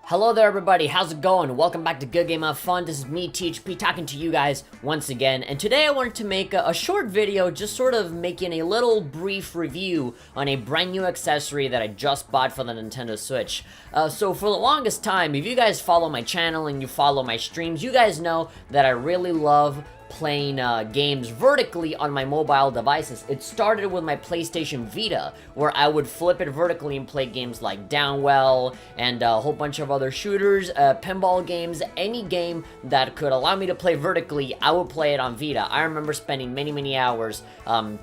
Hello there everybody, how's it going? Welcome back to Good Game of Fun. This is me, THP, talking to you guys once again. And today I wanted to make a short video, just sort of making a little brief review on a brand new accessory that I just bought for the Nintendo Switch. So for the longest time, if you guys follow my channel and you follow my streams, you guys know that I really love playing games vertically on my mobile devices. It started with my PlayStation Vita, where I would flip it vertically and play games like Downwell and a whole bunch of other shooters, pinball games, any game that could allow me to play vertically, I would play it on Vita. I remember spending many hours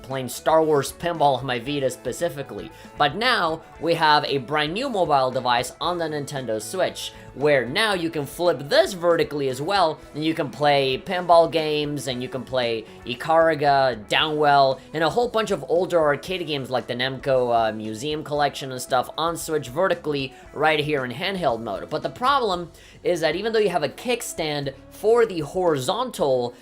playing Star Wars pinball on my Vita specifically. But now, we have a brand new mobile device on the Nintendo Switch, where now you can flip this vertically as well, and you can play pinball games, and you can play Ikaruga, Downwell, and a whole bunch of older arcade games like the Namco Museum Collection and stuff on Switch vertically right here in handheld mode. But the problem is that even though you have a kickstand for the horizontal,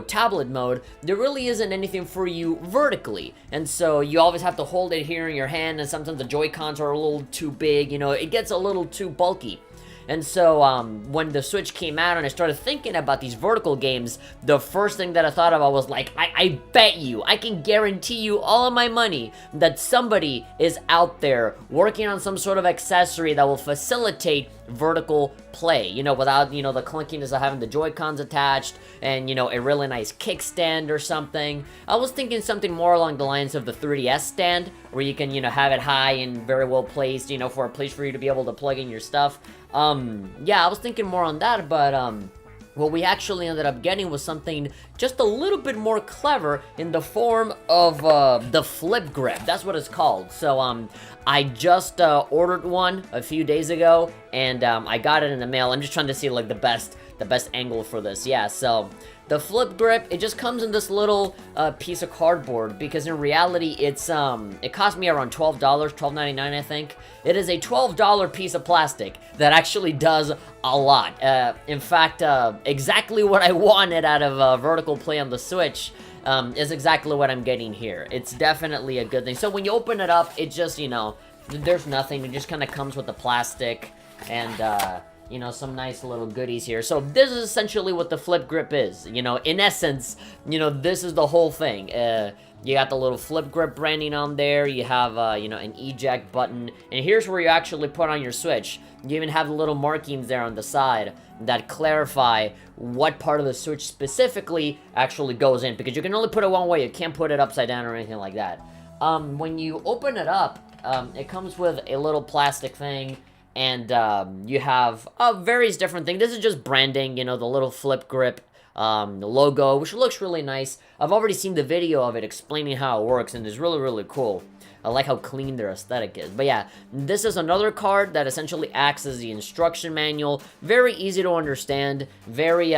tablet mode, there really isn't anything for you vertically. And so you always have to hold it here in your hand, and sometimes the Joy-Cons are a little too big, it gets a little too bulky. And so, when the Switch came out and I started thinking about these vertical games, the first thing that I thought of, I was like, I bet you, I can guarantee you all of my money that somebody is out there working on some sort of accessory that will facilitate vertical play, without, the clunkiness of having the Joy-Cons attached and, a really nice kickstand or something. I was thinking something more along the lines of the 3DS stand, where you can, have it high and very well placed, for a place for you to be able to plug in your stuff. Yeah, I was thinking more on that, but, what we actually ended up getting was something just a little bit more clever in the form of, the flip grip. That's what it's called. So, I just, ordered one a few days ago, and, I got it in the mail. I'm just trying to see, like, the best angle for this. Yeah, so the flip grip, it just comes in this little piece of cardboard, because in reality it's it cost me around $12, $12.99 I think. It is a $12 piece of plastic that actually does a lot. In fact, exactly what I wanted out of vertical play on the Switch is exactly what I'm getting here. It's definitely a good thing. So when you open it up, it just, there's nothing. It just kind of comes with the plastic and some nice little goodies here. So this is essentially what the flip grip is. In essence, this is the whole thing. You got the little flip grip branding on there. You have, an eject button. And here's where you actually put on your Switch. You even have the little markings there on the side that clarify what part of the Switch specifically actually goes in. Because you can only put it one way. You can't put it upside down or anything like that. When you open it up, it comes with a little plastic thing. And you have various different things. This is just branding, the little flip grip logo, which looks really nice. I've already seen the video of it explaining how it works, and it's really cool. I like how clean their aesthetic is. But yeah, this is another card that essentially acts as the instruction manual. Very easy to understand, very,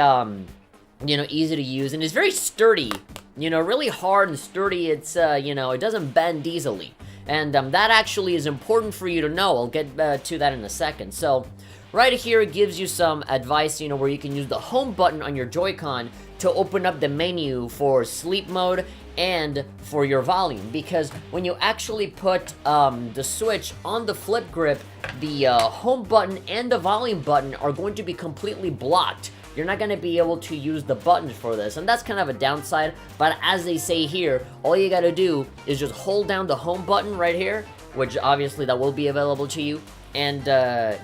easy to use, and it's very sturdy. Really hard and sturdy. It's, it doesn't bend easily. And that actually is important for you to know. I'll get to that in a second. So, right here it gives you some advice, where you can use the home button on your Joy-Con to open up the menu for sleep mode and for your volume. Because when you actually put the Switch on the flip grip, the home button and the volume button are going to be completely blocked. You're not going to be able to use the buttons for this, and that's kind of a downside, but as they say here, all you got to do is just hold down the home button right here, which obviously that will be available to you, and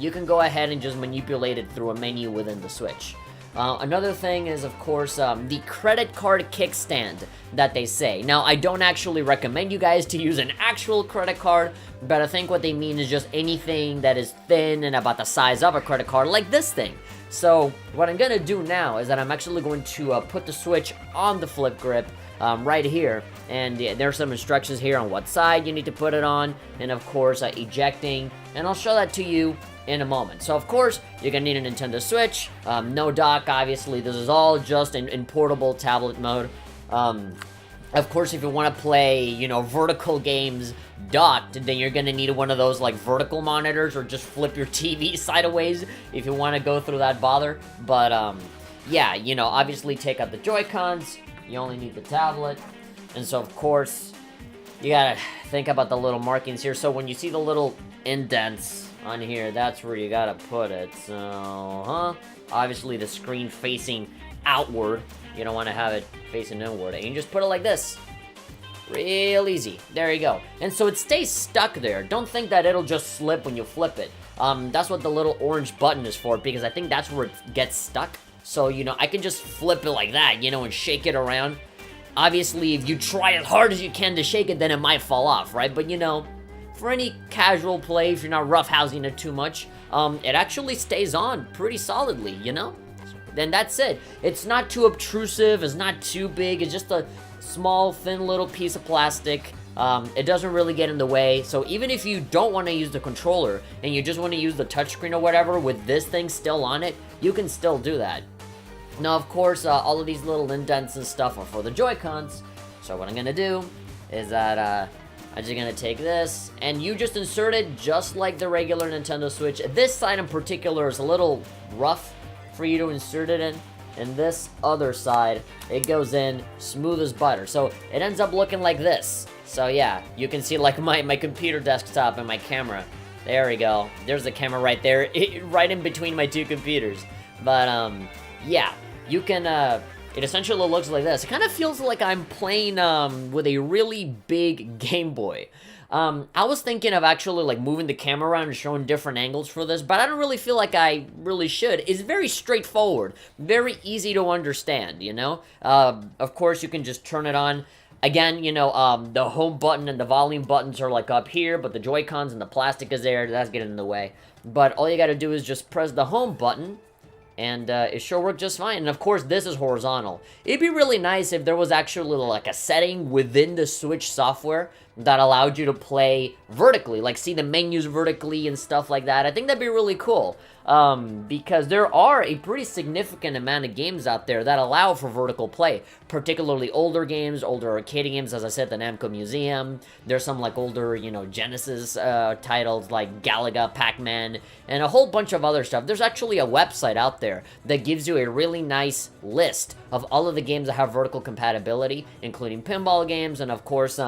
you can go ahead and just manipulate it through a menu within the Switch. Another thing is, of course, the credit card kickstand that they say. Now, I don't actually recommend you guys to use an actual credit card, but I think what they mean is just anything that is thin and about the size of a credit card, like this thing. So, what I'm gonna do now is that I'm actually going to put the Switch on the flip grip right here, and there's some instructions here on what side you need to put it on, and of course, ejecting, and I'll show that to you in a moment. So, of course, you're gonna need a Nintendo Switch, no dock, obviously. This is all just in portable tablet mode. Of course, if you want to play, vertical games docked, then you're going to need one of those, like, vertical monitors, or just flip your TV sideways if you want to go through that bother. But, yeah, obviously take out the Joy-Cons. You only need the tablet. And so, of course, you gotta think about the little markings here. So when you see the little indents on here, that's where you gotta put it. So, obviously the screen facing outward. You don't want to have it facing inward. And you just put it like this. Real easy. There you go. And so it stays stuck there. Don't think that it'll just slip when you flip it. That's what the little orange button is for, because I think that's where it gets stuck. So, you know, I can just flip it like that, you know, and shake it around. Obviously, if you try as hard as you can to shake it, then it might fall off, right? But, you know, for any casual play, if you're not roughhousing it too much, it actually stays on pretty solidly, you know? Then that's it. It's not too obtrusive, it's not too big, it's just a small, thin little piece of plastic. It doesn't really get in the way, so even if you don't want to use the controller, and you just want to use the touchscreen or whatever with this thing still on it, you can still do that. Now, of course, all of these little indents and stuff are for the Joy-Cons, so what I'm gonna do is that, I'm just gonna take this, and you just insert it just like the regular Nintendo Switch. This side in particular is a little rough for you to insert it in, and this other side, it goes in smooth as butter. So it ends up looking like this. So yeah, you can see like my computer desktop and my camera. There we go. There's the camera right there, right in between my two computers. But yeah, you can, it essentially looks like this. It kind of feels like I'm playing with a really big Game Boy. I was thinking of actually like moving the camera around and showing different angles for this, but I don't really feel like I really should. It's very straightforward, very easy to understand, you know? Of course, you can just turn it on. Again, you know, the home button and the volume buttons are like up here, but the Joy-Cons and the plastic is there. That's getting in the way. But all you gotta do is just press the home button, and it sure worked just fine. And of course, this is horizontal. It'd be really nice if there was actually like a setting within the Switch software that allowed you to play vertically, like see the menus vertically and stuff like that. I think that'd be really cool, because there are a pretty significant amount of games out there that allow for vertical play, particularly older games, older arcade games, as I said, the Namco Museum. There's some like older, you know, Genesis titles like Galaga, Pac-Man, and a whole bunch of other stuff. There's actually a website out there that gives you a really nice list of all of the games that have vertical compatibility, including pinball games, and of course,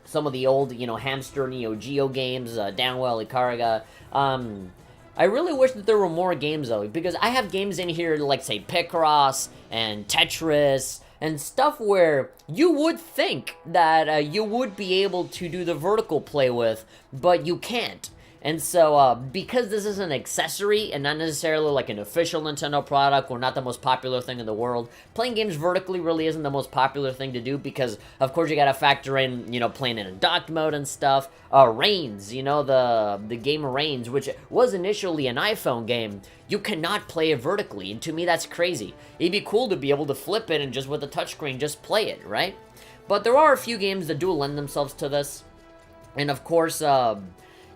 some of the old, you know, Hamster, Neo Geo games, Downwell, Icariga. I really wish that there were more games, though, because I have games in here like, say, Picross and Tetris and stuff where you would think that you would be able to do the vertical play with, but you can't. And so, because this is an accessory and not necessarily like an official Nintendo product or not the most popular thing in the world, playing games vertically really isn't the most popular thing to do because, of course, you gotta factor in, you know, playing in a docked mode and stuff. Reigns, you know, the game Reigns, which was initially an iPhone game, you cannot play it vertically, and to me that's crazy. It'd be cool to be able to flip it and just with the touchscreen just play it, right? But there are a few games that do lend themselves to this, and of course,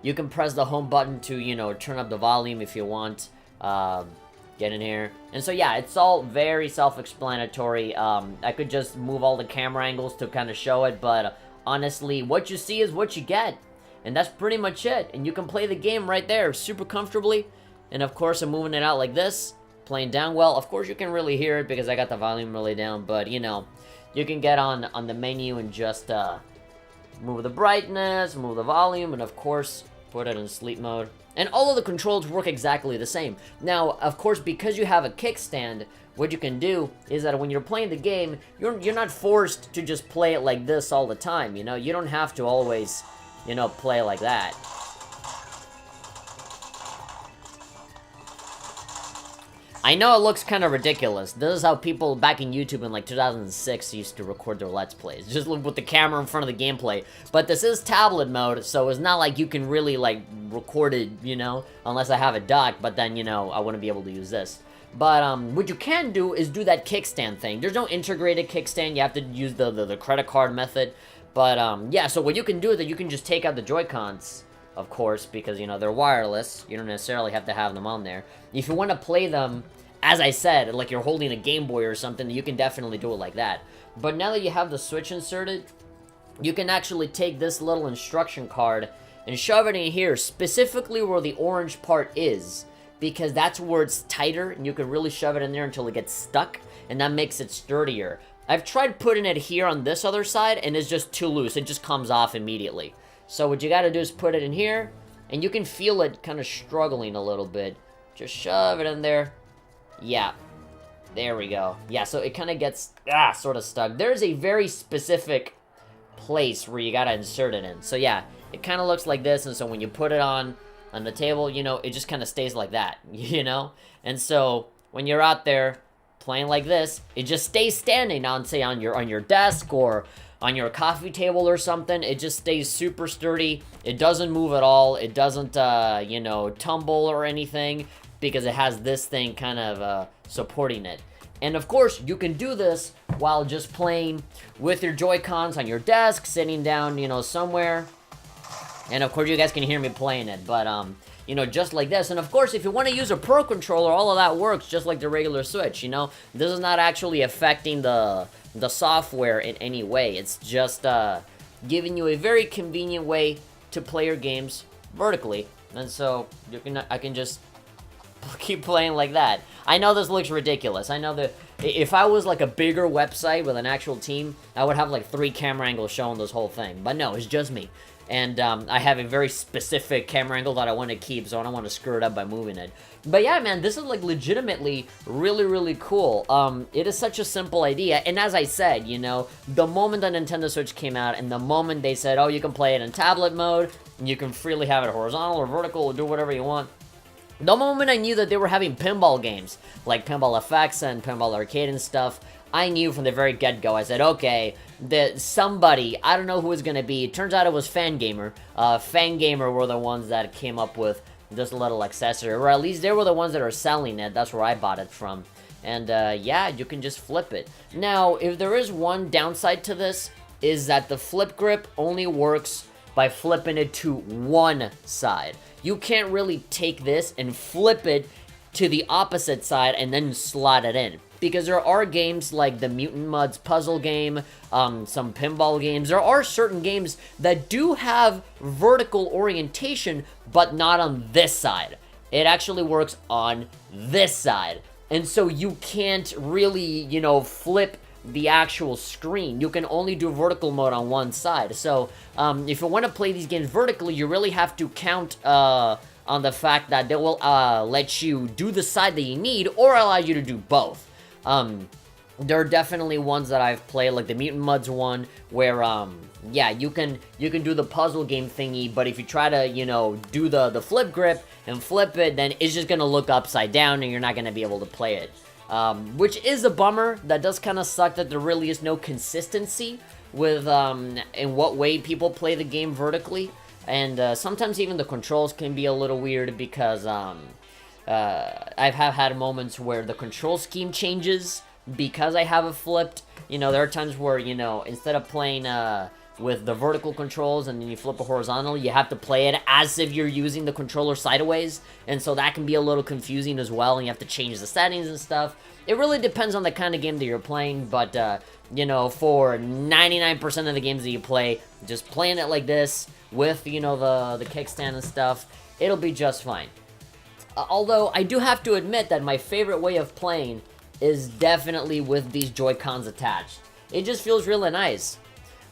you can press the home button to, you know, turn up the volume if you want. Get in here. And so, yeah, it's all very self-explanatory. I could just move all the camera angles to kind of show it, but honestly, what you see is what you get. And that's pretty much it. And you can play the game right there super comfortably. And of course, I'm moving it out like this, playing down well. Of course, you can really hear it because I got the volume really down, but, you know, you can get on the menu and just move the brightness, move the volume, and of course, put it in sleep mode. And all of the controls work exactly the same. Now, of course, because you have a kickstand, what you can do is that when you're playing the game, you're not forced to just play it like this all the time, you know? You don't have to always, you know, play like that. I know it looks kind of ridiculous. This is how people back in YouTube in like 2006 used to record their Let's Plays. Just with the camera in front of the gameplay. But this is tablet mode, so it's not like you can really like record it, you know, unless I have a dock, but then, you know, I wouldn't be able to use this. But what you can do is do that kickstand thing. There's no integrated kickstand. You have to use the credit card method. But yeah, so what you can do is that you can just take out the Joy-Cons, of course, because, you know, they're wireless. You don't necessarily have to have them on there. If you want to play them, as I said, like you're holding a Game Boy or something, you can definitely do it like that. But now that you have the Switch inserted, you can actually take this little instruction card and shove it in here, specifically where the orange part is, because that's where it's tighter, and you can really shove it in there until it gets stuck, and that makes it sturdier. I've tried putting it here on this other side, and it's just too loose. It just comes off immediately. So what you gotta do is put it in here, and you can feel it kind of struggling a little bit. Just shove it in there. Yeah. There we go. Yeah, so it kind of gets, sort of stuck. There's a very specific place where you gotta insert it in. So yeah, it kind of looks like this, and so when you put it on the table, you know, it just kind of stays like that, you know? And so when you're out there playing like this, it just stays standing on, say, on your desk or on your coffee table or something. It just stays super sturdy. It doesn't move at all. It doesn't, you know, tumble or anything, because it has this thing kind of supporting it. And of course, you can do this while just playing with your Joy-Cons on your desk, sitting down, you know, somewhere. And of course, you guys can hear me playing it, but, you know, just like this. And of course, if you want to use a Pro Controller, all of that works just like the regular Switch, you know? This is not actually affecting the software in any way. It's just giving you a very convenient way to play your games vertically. And so, I can just keep playing like that. I know this looks ridiculous. I know that if I was like a bigger website with an actual team, I would have like 3 camera angles showing this whole thing. But no, it's just me. And I have a very specific camera angle that I want to keep, so I don't want to screw it up by moving it. But yeah, man, this is like legitimately really, really cool. It is such a simple idea. And as I said, you know, the moment the Nintendo Switch came out and the moment they said, oh, you can play it in tablet mode, and you can freely have it horizontal or vertical or do whatever you want, the moment I knew that they were having pinball games, like Pinball FX and Pinball Arcade and stuff, I knew from the very get-go. I said, okay, somebody, I don't know who it's gonna be. It turns out it was Fangamer. Fangamer were the ones that came up with this little accessory, or at least they were the ones that are selling it. That's where I bought it from. And yeah, you can just flip it. Now, if there is one downside to this, is that the flip grip only works by flipping it to one side. You can't really take this and flip it to the opposite side and then slot it in. Because there are games like the Mutant Mudds puzzle game, some pinball games. There are certain games that do have vertical orientation, but not on this side. It actually works on this side. And so you can't really, you know, flip the actual screen. You can only do vertical mode on one side. So if you want to play these games vertically, you really have to count on the fact that they will let you do the side that you need or allow you to do both. There are definitely ones that I've played, like the Mutant Mudds one, where, yeah, you can do the puzzle game thingy, but if you try to, you know, do the flip grip and flip it, then it's just gonna look upside down and you're not gonna be able to play it. Which is a bummer. That does kind of suck that there really is no consistency with, in what way people play the game vertically. And, sometimes even the controls can be a little weird because, I've had moments where the control scheme changes because I have it flipped. You know, there are times where, you know, instead of playing with the vertical controls and then you flip it horizontal, you have to play it as if you're using the controller sideways. And so that can be a little confusing as well, and you have to change the settings and stuff. It really depends on the kind of game that you're playing, but, you know, for 99% of the games that you play, just playing it like this with, you know, the kickstand and stuff, it'll be just fine. Although, I do have to admit that my favorite way of playing is definitely with these Joy-Cons attached. It just feels really nice.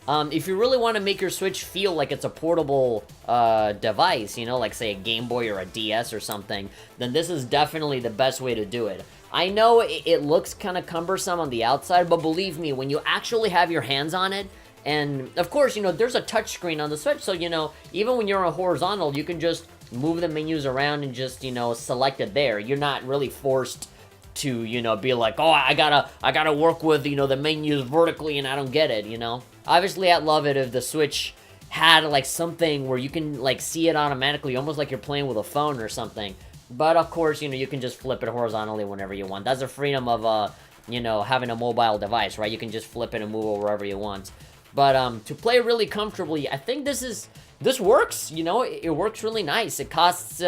If you really want to make your Switch feel like it's a portable device, you know, like say a Game Boy or a DS or something, then this is definitely the best way to do it. I know it looks kind of cumbersome on the outside, but believe me, when you actually have your hands on it, and of course, you know, there's a touchscreen on the Switch, so, you know, even when you're on horizontal, you can just move the menus around and just, you know, select it there. You're not really forced to, you know, be like, oh, I gotta work with, you know, the menus vertically and I don't get it, you know? Obviously, I'd love it if the Switch had, like, something where you can, like, see it automatically, almost like you're playing with a phone or something. But, of course, you know, you can just flip it horizontally whenever you want. That's the freedom of, you know, having a mobile device, right? You can just flip it and move it wherever you want. But, to play really comfortably, I think this works, you know? It works really nice. It costs,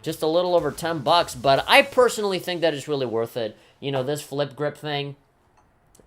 just a little over $10, but I personally think that it's really worth it. You know, this flip grip thing,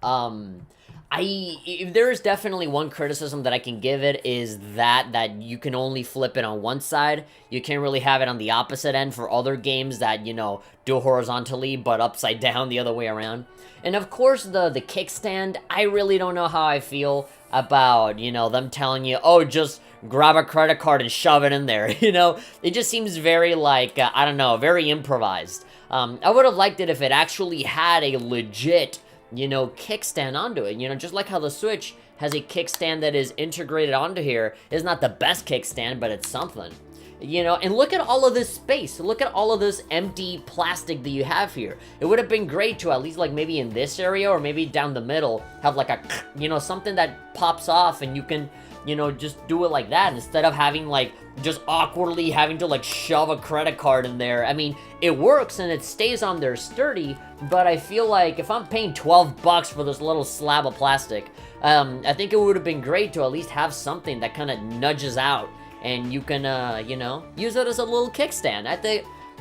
If there is definitely one criticism that I can give it is that you can only flip it on one side. You can't really have it on the opposite end for other games that, you know, do horizontally but upside down the other way around. And of course the kickstand, I really don't know how I feel about, you know, them telling you, oh, just grab a credit card and shove it in there, you know? It just seems very like, I don't know, very improvised. I would have liked it if it actually had a legit, you know, kickstand onto it, you know, just like how the Switch has a kickstand that is integrated onto here. It's not the best kickstand, but it's something, you know. And look at all of this space, look at all of this empty plastic that you have here. It would have been great to at least, like, maybe in this area or maybe down the middle have like a, you know, something that pops off and you can, you know, just do it like that instead of having, like, just awkwardly having to, like, shove a credit card in there. I mean, it works and it stays on there sturdy, but I feel like if I'm paying 12 bucks for this little slab of plastic, I think it would have been great to at least have something that kind of nudges out and you can, you know, use it as a little kickstand.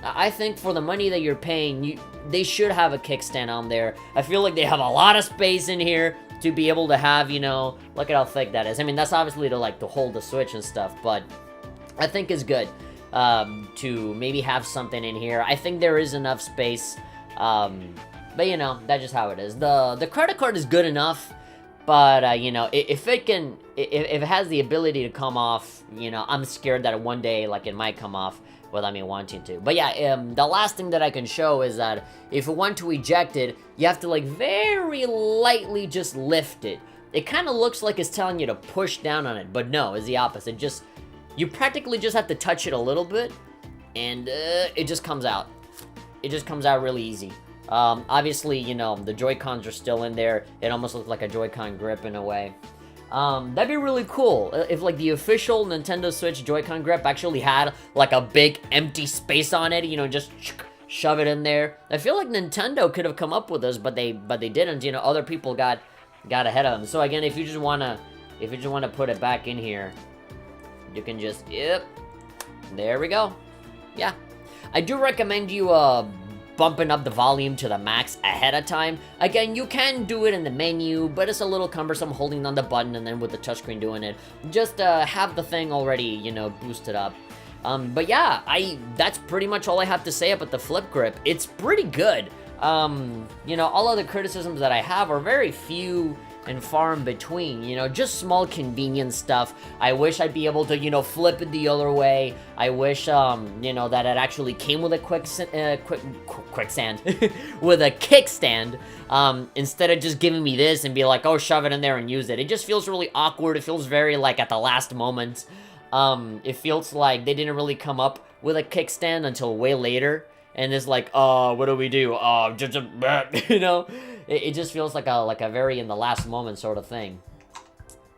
I think for the money that you're paying, they should have a kickstand on there. I feel like they have a lot of space in here to be able to have, you know, look at how thick that is. I mean, that's obviously to, like, to hold the Switch and stuff, but I think it's good to maybe have something in here. I think there is enough space, but, you know, that's just how it is. The credit card is good enough, but, you know, if it has the ability to come off, you know, I'm scared that one day, like, it might come off without me wanting to. But yeah, the last thing that I can show is that if you want to eject it, you have to, like, very lightly just lift it. It kind of looks like it's telling you to push down on it, but no, it's the opposite. You practically just have to touch it a little bit, and it just comes out. It just comes out really easy. Obviously, you know, the Joy-Cons are still in there. It almost looks like a Joy-Con grip in a way. That'd be really cool if, like, the official Nintendo Switch Joy-Con grip actually had, like, a big empty space on it, you know, just shove it in there. I feel like Nintendo could have come up with this, but they didn't. You know, other people got ahead of them. So again, if you just wanna put it back in here, you can just, yep, there we go. Yeah, I do recommend you bumping up the volume to the max ahead of time. Again, you can do it in the menu, but it's a little cumbersome holding on the button and then with the touchscreen doing it. Just have the thing already, you know, boosted up. But yeah, that's pretty much all I have to say about the flip grip. It's pretty good. You know, all other criticisms that I have are very few and far in between, you know, just small convenience stuff. I wish I'd be able to, you know, flip it the other way. I wish, you know, that it actually came with a quicksand, with a kickstand, instead of just giving me this and be like, oh, shove it in there and use it. It just feels really awkward. It feels very, like, at the last moment. It feels like they didn't really come up with a kickstand until way later. And it's like, what do we do? Just you know, it just feels like a very in the last moment sort of thing.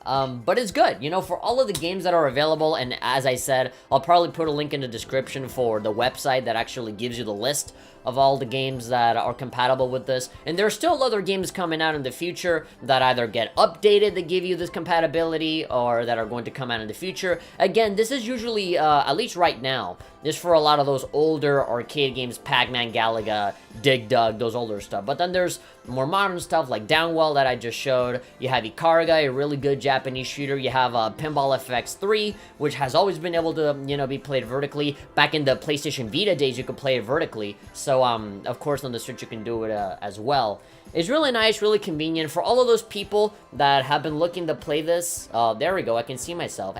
But it's good, you know, for all of the games that are available, and as I said, I'll probably put a link in the description for the website that actually gives you the list of all the games that are compatible with this. And there are still other games coming out in the future that either get updated that give you this compatibility or that are going to come out in the future. Again, this is usually, at least right now, is for a lot of those older arcade games, Pac-Man, Galaga, Dig Dug, those older stuff. But then there's more modern stuff like Downwell that I just showed. You have Ikaraga, a really good Japanese shooter. You have Pinball FX 3, which has always been able to, you know, be played vertically. Back in the PlayStation Vita days, you could play it vertically. So, of course, on the Switch, you can do it as well. It's really nice, really convenient. For all of those people that have been looking to play this, there we go, I can see myself.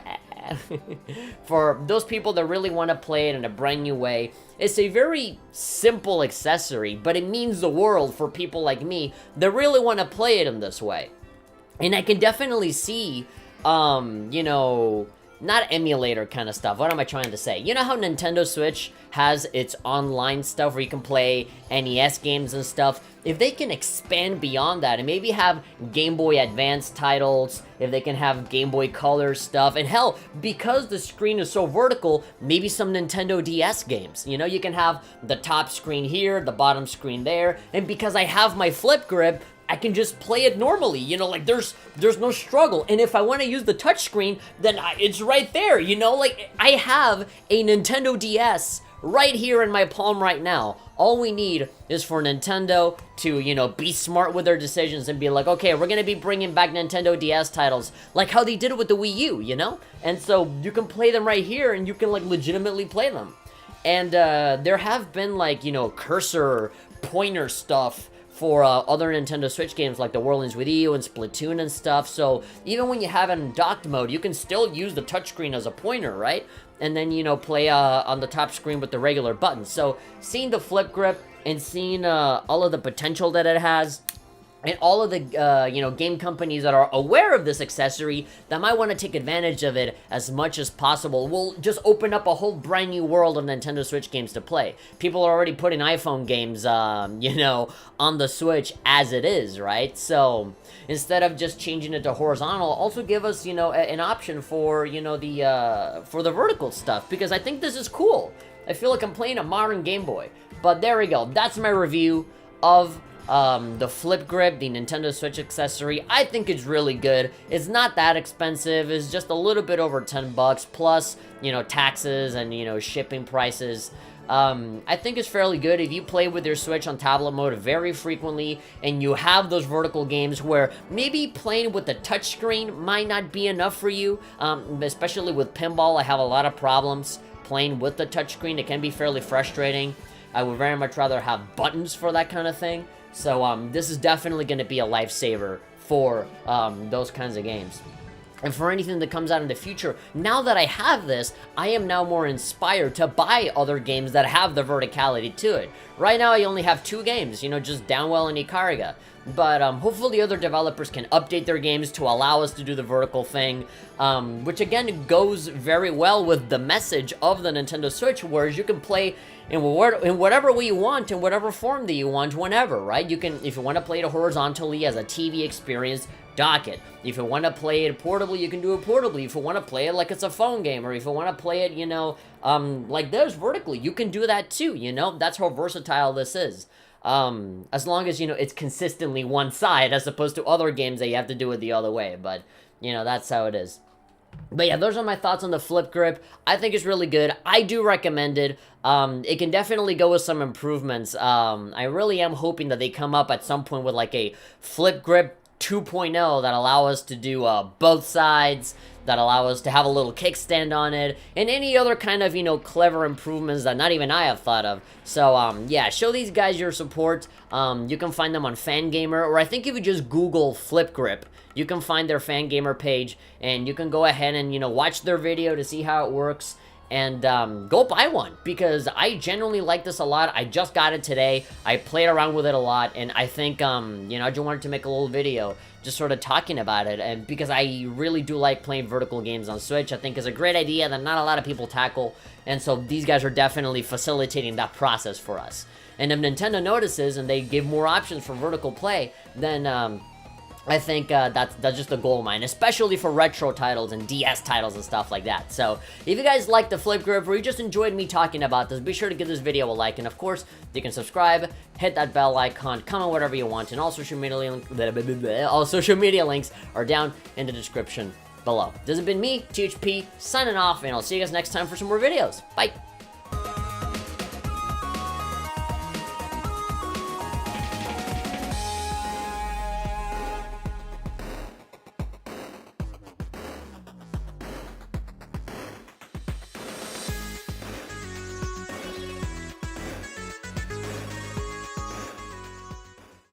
For those people that really want to play it in a brand new way, it's a very simple accessory, but it means the world for people like me that really want to play it in this way. And I can definitely see, you know, not emulator kind of stuff. What am I trying to say? You know how Nintendo Switch has its online stuff where you can play NES games and stuff? If they can expand beyond that and maybe have Game Boy Advance titles, if they can have Game Boy Color stuff, and hell, because the screen is so vertical, maybe some Nintendo DS games. You know, you can have the top screen here, the bottom screen there, and because I have my flip grip, I can just play it normally, you know, like there's no struggle. And if I want to use the touchscreen, then it's right there, you know, like I have a Nintendo DS right here in my palm right now. All we need is for Nintendo to, you know, be smart with their decisions and be like, okay, we're gonna be bringing back Nintendo DS titles, like how they did it with the Wii U, you know? And so you can play them right here, and you can, like, legitimately play them. And there have been, like, you know, cursor pointer stuff for other Nintendo Switch games like The World Ends With You and Splatoon and stuff, so even when you have it in docked mode, you can still use the touchscreen as a pointer, right? And then, you know, play on the top screen with the regular buttons. So, seeing the flip grip and seeing all of the potential that it has, and all of the, you know, game companies that are aware of this accessory that might want to take advantage of it as much as possible will just open up a whole brand new world of Nintendo Switch games to play. People are already putting iPhone games, you know, on the Switch as it is, right? So, instead of just changing it to horizontal, also give us, you know, an option for, you know, for the vertical stuff, because I think this is cool. I feel like I'm playing a modern Game Boy. But there we go. That's my review of the flip grip, the Nintendo Switch accessory. I think it's really good. It's not that expensive. It's just a little bit over 10 bucks plus, you know, taxes and, you know, shipping prices. I think it's fairly good if you play with your Switch on tablet mode very frequently and you have those vertical games where maybe playing with the touchscreen might not be enough for you, especially with pinball. I have a lot of problems playing with the touchscreen. It can be fairly frustrating. I would very much rather have buttons for that kind of thing. So, this is definitely going to be a lifesaver for those kinds of games. And for anything that comes out in the future, now that I have this, I am now more inspired to buy other games that have the verticality to it. Right now, I only have 2 games, you know, just Downwell and Ikariga. But hopefully other developers can update their games to allow us to do the vertical thing, which again goes very well with the message of the Nintendo Switch, whereas you can play in whatever way you want, in whatever form that you want, whenever, right? You can, if you want to play it horizontally as a TV experience, dock it. If you want to play it portably, you can do it portably. If you want to play it like it's a phone game, or if you want to play it, you know, like this, vertically, you can do that too, you know? That's how versatile this is. As long as, you know, it's consistently one side, as opposed to other games that you have to do it the other way, but, you know, that's how it is. But yeah, those are my thoughts on the flip grip. I think it's really good. I do recommend it. It can definitely go with some improvements. I really am hoping that they come up at some point with like a flip grip 2.0 that allow us to do both sides, that allow us to have a little kickstand on it, and any other kind of, you know, clever improvements that not even I have thought of. So, yeah, show these guys your support. You can find them on Fangamer, or I think if you just Google Flip Grip, you can find their Fangamer page, and you can go ahead and, you know, watch their video to see how it works, and go buy one, because I genuinely like this a lot. I just got it today. I played around with it a lot, and I think, you know, I just wanted to make a little video just sort of talking about it, and because I really do like playing vertical games on Switch. I think it's a great idea that not a lot of people tackle, and so these guys are definitely facilitating that process for us. And if Nintendo notices and they give more options for vertical play, then I think that's just a goal of mine, especially for retro titles and DS titles and stuff like that. So, if you guys like the flip grip, or you just enjoyed me talking about this, be sure to give this video a like, and of course, you can subscribe, hit that bell icon, comment whatever you want, and all social media links are down in the description below. This has been me, THP, signing off, and I'll see you guys next time for some more videos. Bye!